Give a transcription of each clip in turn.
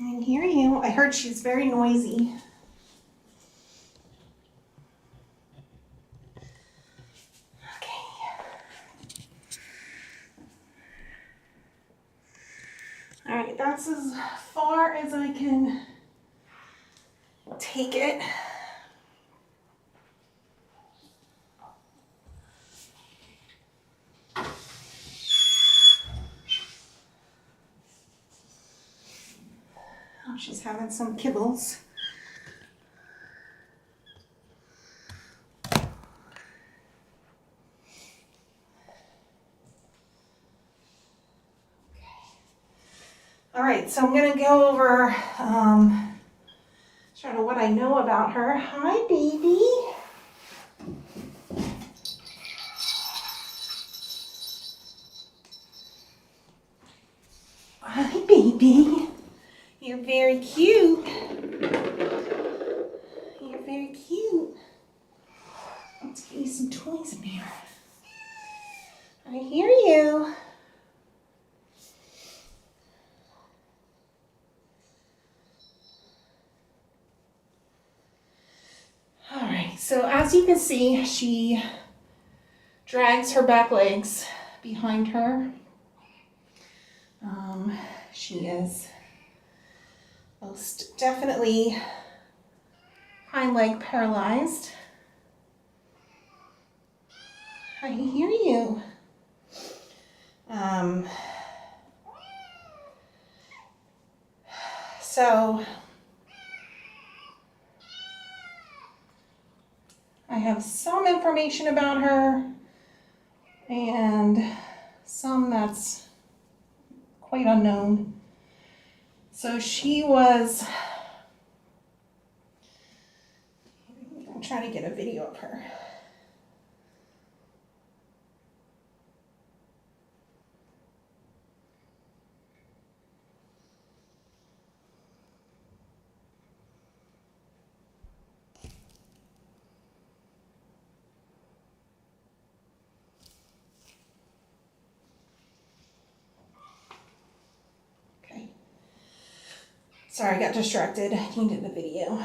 I hear you. I heard she's very noisy. All right, that's as far as I can take it. Oh, she's having some kibbles. All right, so I'm gonna go over sort of what I know about her. Hi, baby. Hi, baby. You're very cute. You're very cute. Let's get you some toys in here. I hear you. All right, so as you can see, she drags her back legs behind her. She is most definitely hind leg paralyzed. I hear you. So I have some information about her and some that's quite unknown. So she was, I'm trying to get a video of her. Sorry, I got distracted. I needed the video.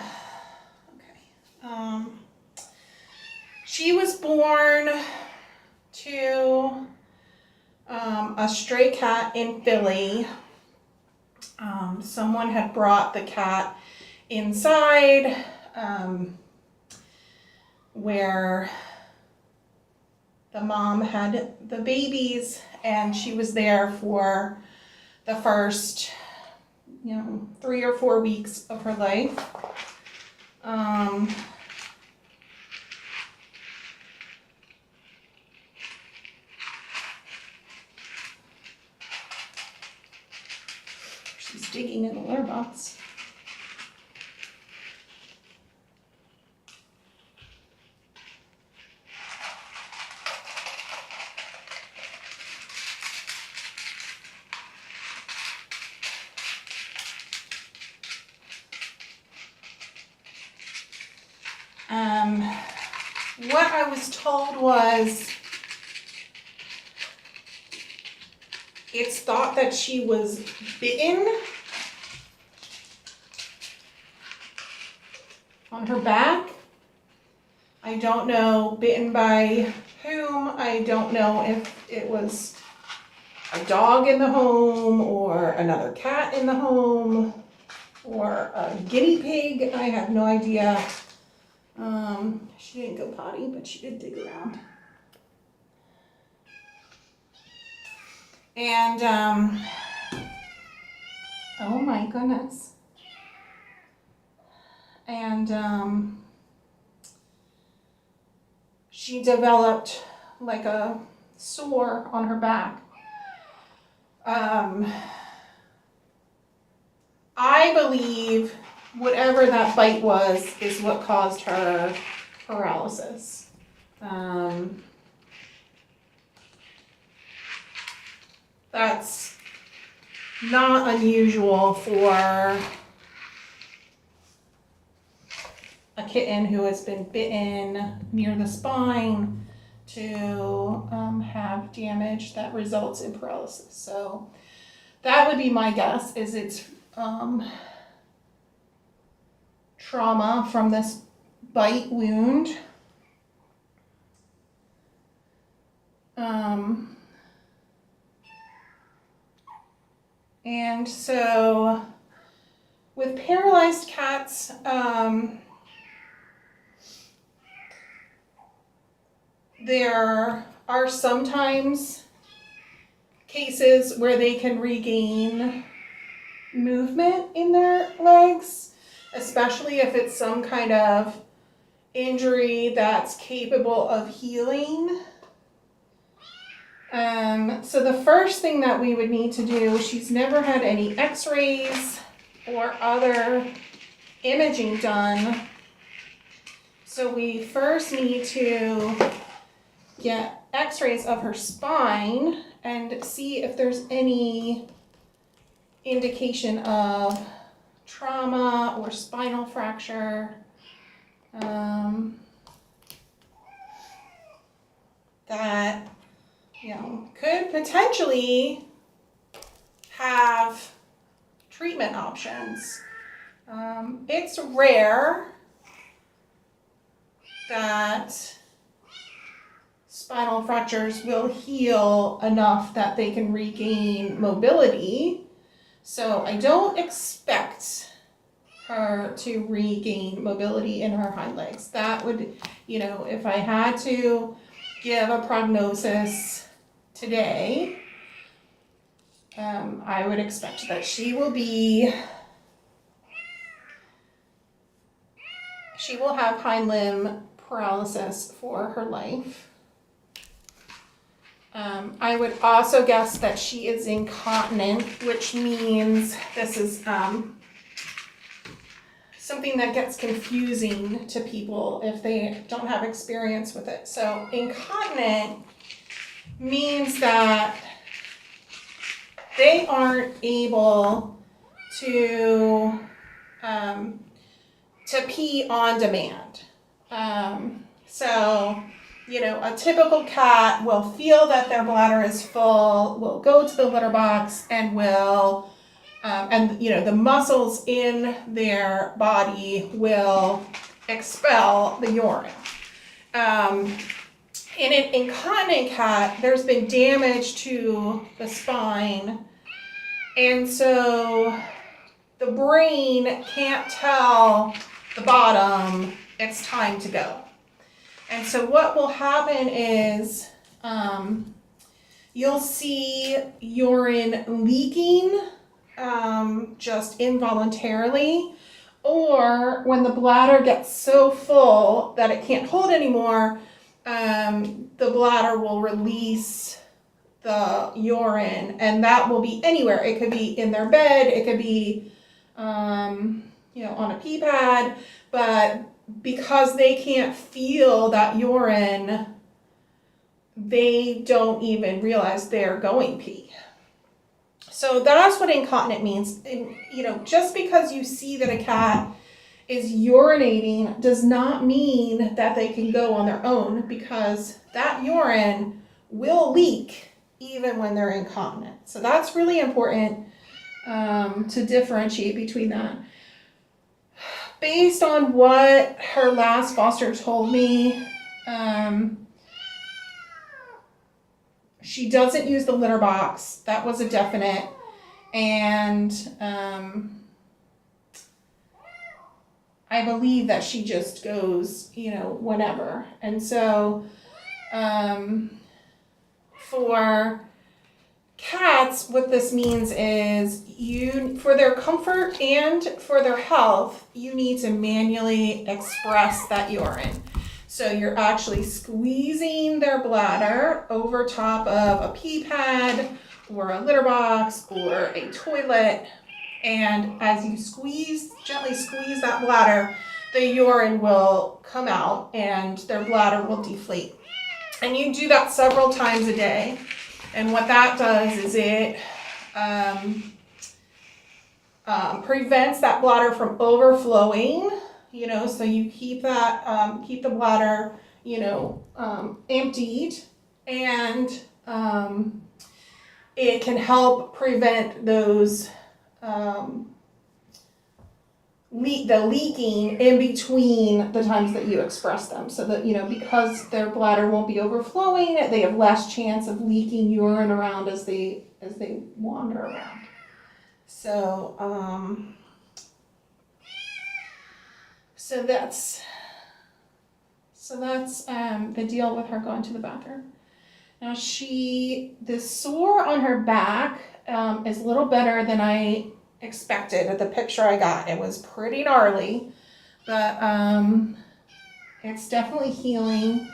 Okay. She was born to a stray cat in Philly. Someone had brought the cat inside where the mom had the babies, and she was there for the first 3 or 4 weeks of her life. She's digging in the litter box. What I was told was it's thought that she was bitten on her back. I don't know bitten by whom. I don't know if it was a dog in the home or another cat in the home or a guinea pig. I have no idea. She didn't go potty, but she did dig around. And, oh my goodness. And, she developed like a sore on her back. I believe whatever that bite was is what caused her paralysis. That's not unusual for a kitten who has been bitten near the spine to have damage that results in paralysis. So that would be my guess, is it's trauma from this bite wound. And so with paralyzed cats, there are sometimes cases where they can regain movement in their legs, especially if it's some kind of injury that's capable of healing. So the first thing that we would need to do, she's never had any x-rays or other imaging done. So we first need to get x-rays of her spine and see if there's any indication of trauma or spinal fracture. That, you know, could potentially have treatment options. It's rare that spinal fractures will heal enough that they can regain mobility. So I don't expect her to regain mobility in her hind legs. That would, you know, if I had to give a prognosis today, I would expect that she will have hind limb paralysis for her life. I would also guess that she is incontinent, which means this is something that gets confusing to people if they don't have experience with it. So incontinent means that they aren't able to pee on demand. So, you know, a typical cat will feel that their bladder is full, will go to the litter box and will, and you know, the muscles in their body will expel the urine. In an incontinent cat, there's been damage to the spine, and so the brain can't tell the bottom it's time to go. And so what will happen is you'll see urine leaking just involuntarily, or when the bladder gets so full that it can't hold anymore, the bladder will release the urine, and that will be anywhere. It could be in their bed, it could be you know, on a pee pad, but because they can't feel that urine, they don't even realize they're going pee. So that's what incontinent means. And, you know, just because you see that a cat is urinating does not mean that they can go on their own, because that urine will leak even when they're incontinent. So that's really important to differentiate between that. Based on what her last foster told me, she doesn't use the litter box. That was a definite. And I believe that she just goes, you know, whenever. And so for cats, what this means is for their comfort and for their health, you need to manually express that urine. So you're actually squeezing their bladder over top of a pee pad or a litter box or a toilet. And as you gently squeeze that bladder, the urine will come out and their bladder will deflate. And you do that several times a day. And what that does is it prevents that bladder from overflowing, you know, so you keep the bladder, you know, emptied, and it can help prevent those the leaking in between the times that you express them, so that, you know, because their bladder won't be overflowing, they have less chance of leaking urine around as they wander around. So that's the deal with her going to the bathroom. Now the sore on her back is a little better than I expected at the picture I got. It was pretty gnarly, but it's definitely healing.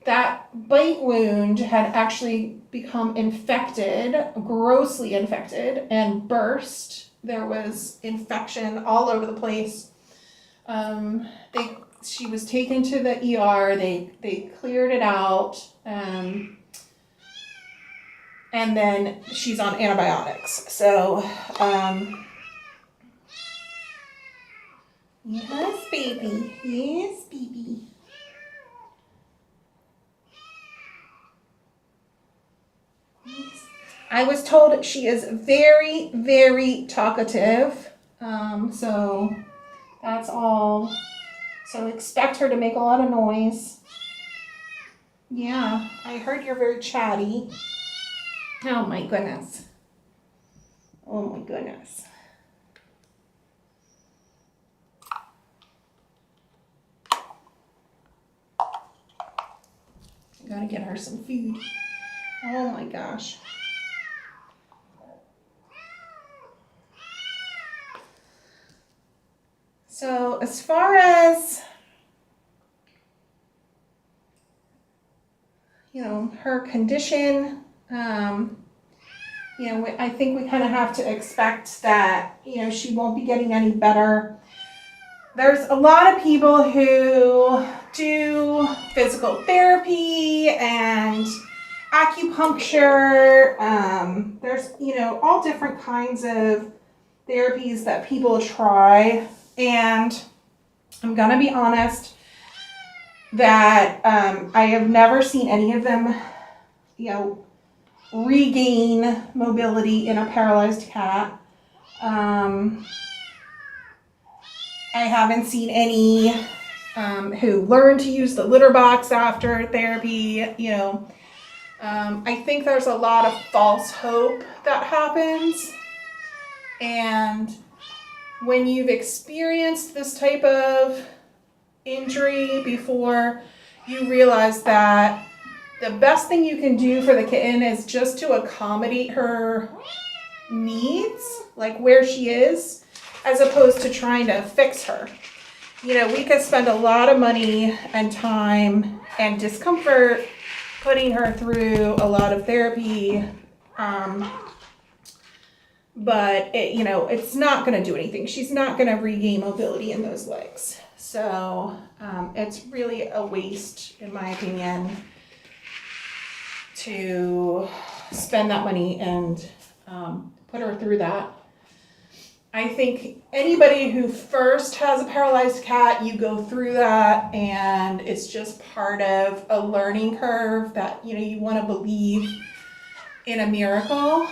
That bite wound had actually become infected, grossly infected, and burst. There was infection all over the place. She was taken to the ER. They cleared it out, and then she's on antibiotics. So, yes, baby. Yes, baby. I was told she is very, very talkative. So that's all. So expect her to make a lot of noise. Yeah, I heard you're very chatty. Oh my goodness. Oh my goodness. I gotta get her some food. Oh my gosh. So as far as, you know, her condition, you know, I think we kind of have to expect that, you know, she won't be getting any better. There's a lot of people who do physical therapy and acupuncture. There's, you know, all different kinds of therapies that people try. And I'm gonna be honest that I have never seen any of them, you know, regain mobility in a paralyzed cat. I haven't seen any who learn to use the litter box after therapy, you know. I think there's a lot of false hope that happens. And when you've experienced this type of injury before, you realize that the best thing you can do for the kitten is just to accommodate her needs, like where she is, as opposed to trying to fix her. You know, we could spend a lot of money and time and discomfort putting her through a lot of therapy, but it, you know, it's not going to do anything. She's not going to regain mobility in those legs. So it's really a waste, in my opinion, to spend that money and put her through that. I think anybody who first has a paralyzed cat, you go through that, and it's just part of a learning curve that, you know, you want to believe in a miracle.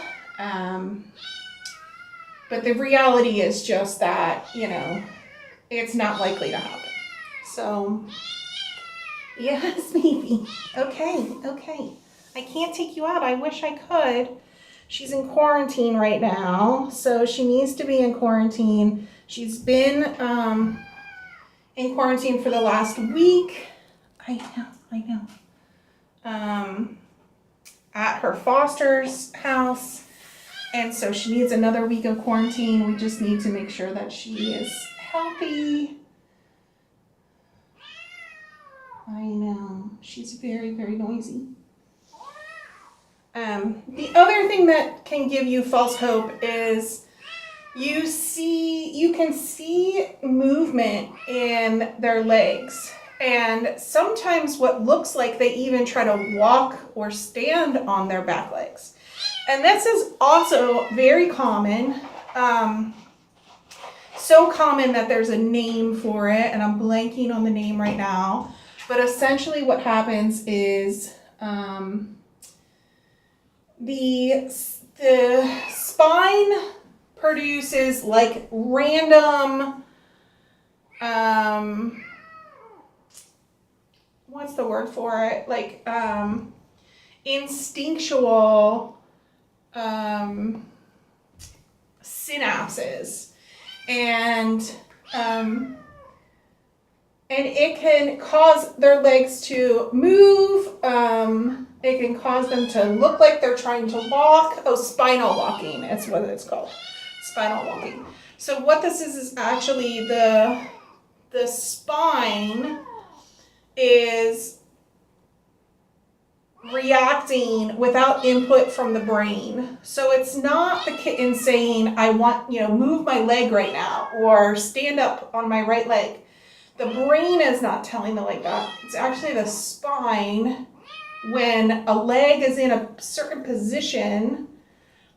But the reality is just that, you know, it's not likely to happen. So, yes, baby. Okay. I can't take you out. I wish I could. She's in quarantine right now, so she needs to be in quarantine. She's been in quarantine for the last week. I know. At her foster's house. And so she needs another week of quarantine. We just need to make sure that she is healthy. I know. She's very, very noisy. The other thing that can give you false hope is you can see movement in their legs. And sometimes what looks like they even try to walk or stand on their back legs. And this is also very common, so common that there's a name for it, and I'm blanking on the name right now. But essentially what happens is the spine produces like random, what's the word for it? Like instinctual synapses, and it can cause their legs to move. It can cause them to look like they're trying to walk. Oh, spinal walking, that's what it's called. Spinal walking. So what this is actually the spine is reacting without input from the brain. So it's not the kitten saying, I want, move my leg right now, or stand up on my right leg. The brain is not telling the leg that. It's actually the spine. When a leg is in a certain position,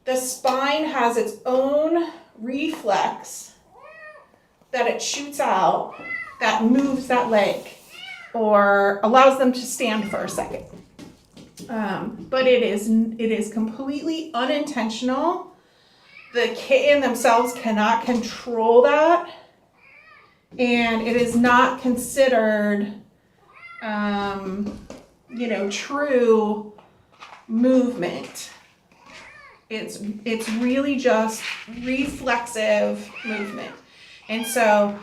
the spine has its own reflex that it shoots out that moves that leg or allows them to stand for a second. But it is completely unintentional. The kitten themselves cannot control that, and it is not considered true movement. It's really just reflexive movement. And so,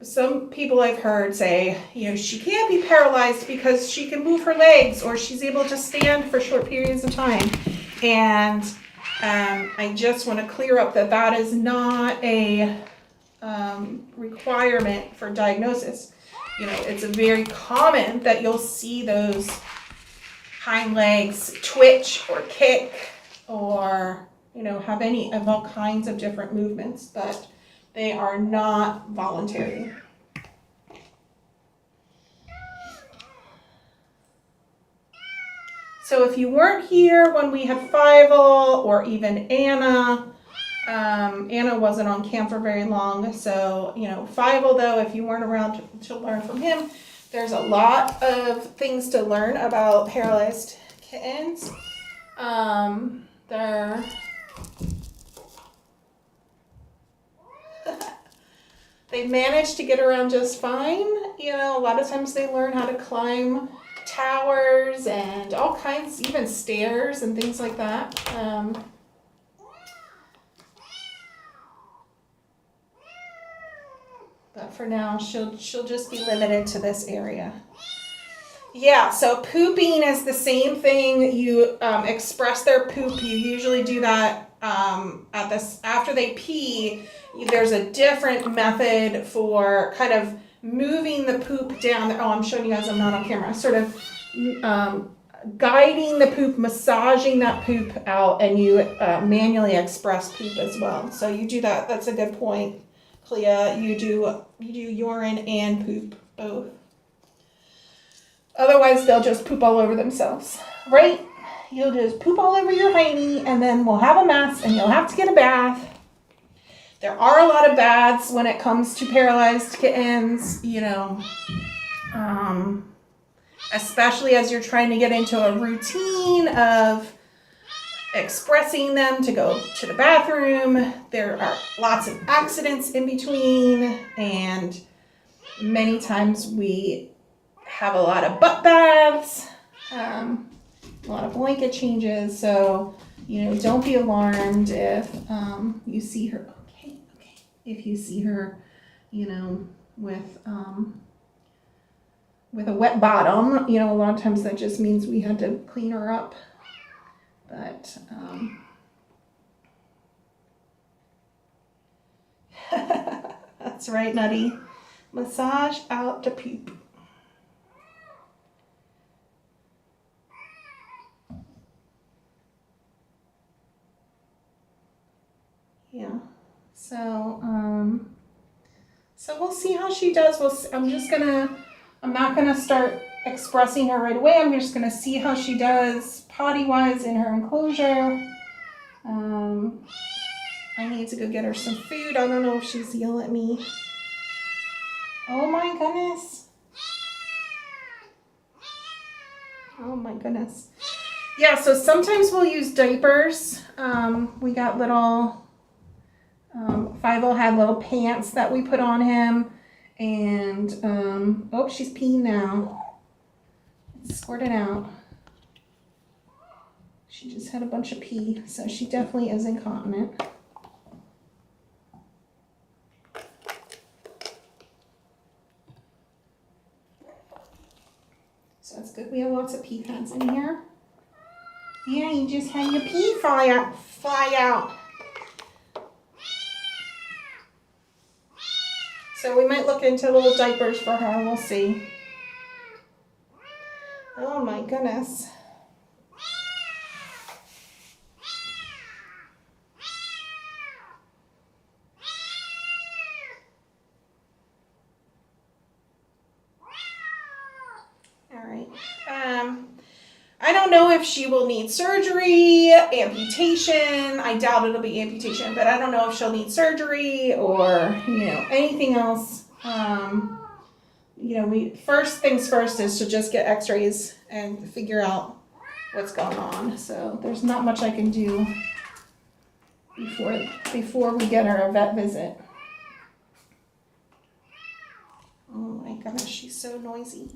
some people I've heard say, she can't be paralyzed because she can move her legs, or she's able to stand for short periods of time. And I just want to clear up that is not a requirement for diagnosis. It's very common that you'll see those hind legs twitch or kick, or have any of all kinds of different movements, but they are not voluntary. So if you weren't here when we had Fievel, or even Anna, Anna wasn't on camp for very long, so Fievel, though, if you weren't around to learn from him, there's a lot of things to learn about paralyzed kittens. They manage to get around just fine. A lot of times they learn how to climb towers and all kinds, even stairs and things like that. But for now, she'll just be limited to this area. Yeah, so pooping is the same thing. You express their poop. You usually do that after they pee. There's a different method for kind of moving the poop down. Oh, I'm showing you guys I'm not on camera. Sort of guiding the poop, massaging that poop out, and you manually express poop as well. So you do that. That's a good point, Clea. You do urine and poop both. Otherwise, they'll just poop all over themselves, right? You'll just poop all over your hiney, and then we'll have a mess, and you'll have to get a bath. There are a lot of baths when it comes to paralyzed kittens, especially as you're trying to get into a routine of expressing them to go to the bathroom. There are lots of accidents in between, and many times we have a lot of butt baths, a lot of blanket changes. So, don't be alarmed if you see her. Okay. If you see her, with a wet bottom, a lot of times that just means we had to clean her up. But that's right, Nutty. Massage out the poop. Yeah. So we'll see how she does. I'm not gonna start expressing her right away. I'm just gonna see how she does potty-wise in her enclosure. I need to go get her some food. I don't know if she's yelling at me. Oh my goodness. Oh my goodness. Yeah, so sometimes we'll use diapers. We got little, Fivo had little pants that we put on him. And, oh, she's peeing now. It's squirting out. She just had a bunch of pee, so she definitely is incontinent. So that's good. We have lots of pee pads in here. Yeah, you just had your pee fly out. So we might look into little diapers for her. We'll see. Oh my goodness. All right. I don't know if she will need surgery, amputation. I doubt it'll be amputation, but I don't know if she'll need surgery or, anything else. First things first is to just get x-rays and figure out what's going on. So there's not much I can do before we get her a vet visit. Oh my goodness, she's so noisy.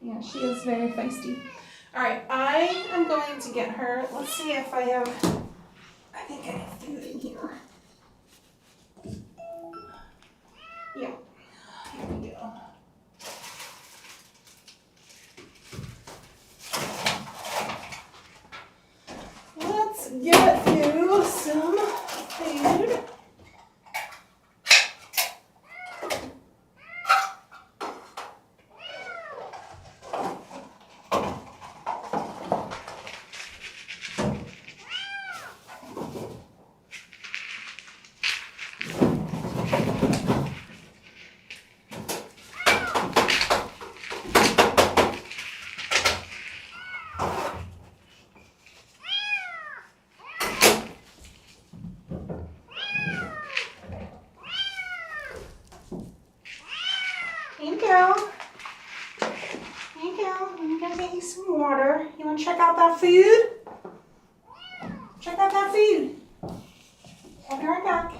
Yeah, she is very feisty. All right, I am going to get her. Let's see if I think I have food in here. Yeah, here we go. Let's get you some food. Here you go. Here you go. I'm gonna get you some water. You wanna check out that food? Check out that food. I'll be right back.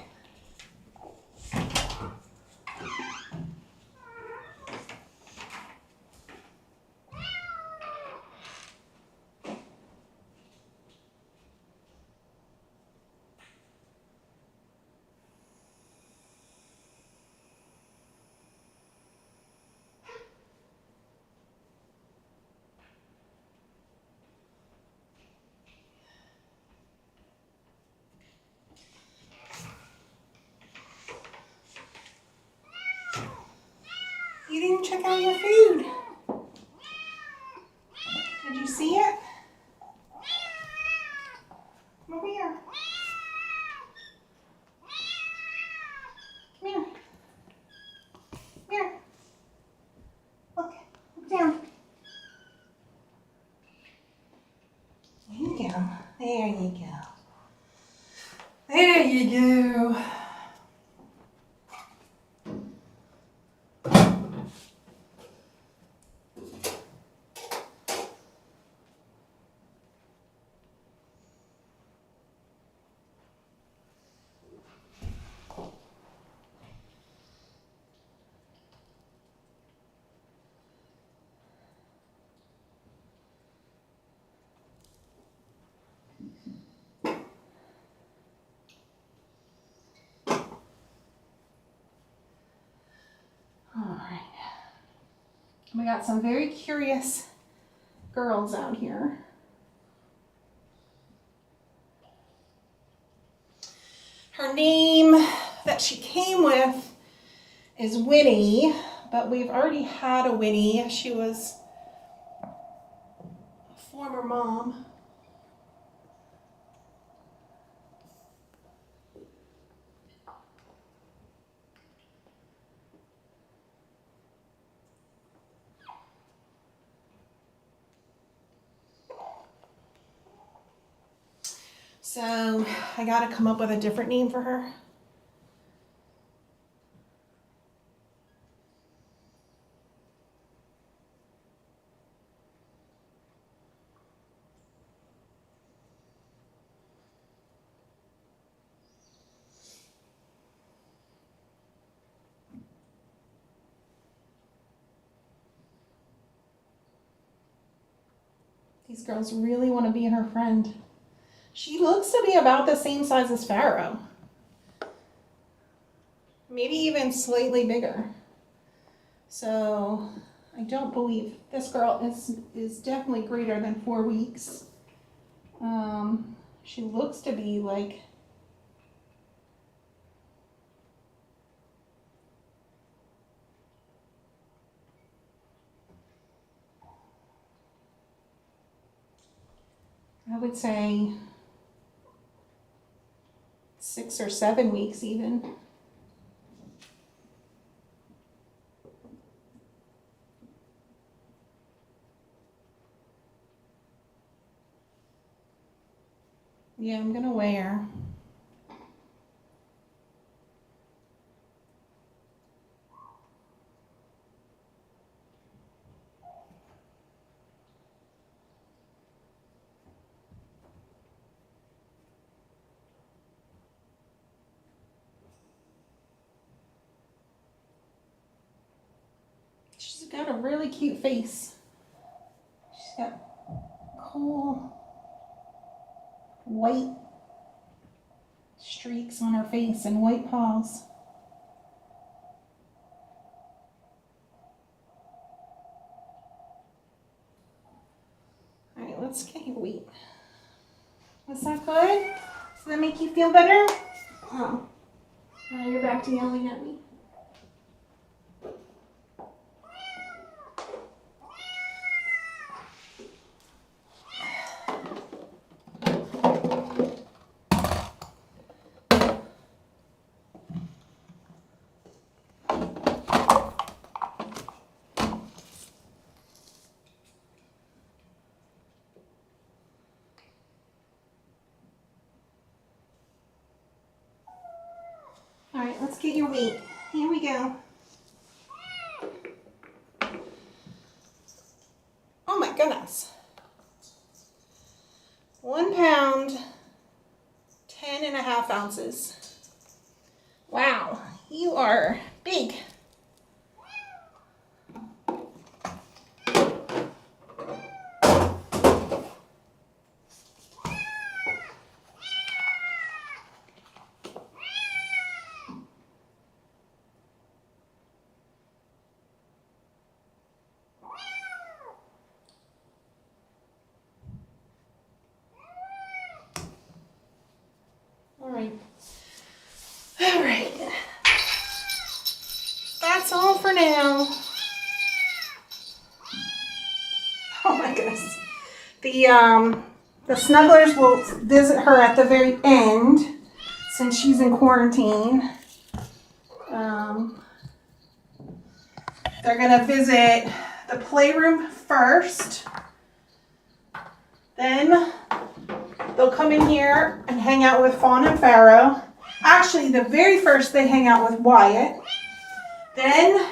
You didn't check out your food. Did you see it? Come over here. Come here. Come here. Look down. There you go. There you go. There you go. Alright. We got some very curious girls out here. Her name that she came with is Winnie, but we've already had a Winnie. She was a former mom. So I gotta come up with a different name for her. These girls really want to be her friend. She looks to be about the same size as Farrow. Maybe even slightly bigger. So I don't believe this girl is definitely greater than 4 weeks. She looks to be like I would say 6 or 7 weeks even. Yeah, I'm gonna weigh her. She's got a really cute face. She's got cool white streaks on her face and white paws. All right, let's get your weight. Was that good? Does that make you feel better? Oh, now you're back to yelling at me. All right, let's get your weight. Here we go. Oh my goodness. 1 pound, 10.5 ounces. Wow, you are big. All right. That's all for now. Oh my goodness. The snugglers will visit her at the very end since she's in quarantine. They're gonna visit the playroom first. Then they'll come in here and hang out with Fawn and Farrow. Actually, the very first they hang out with Wyatt. Then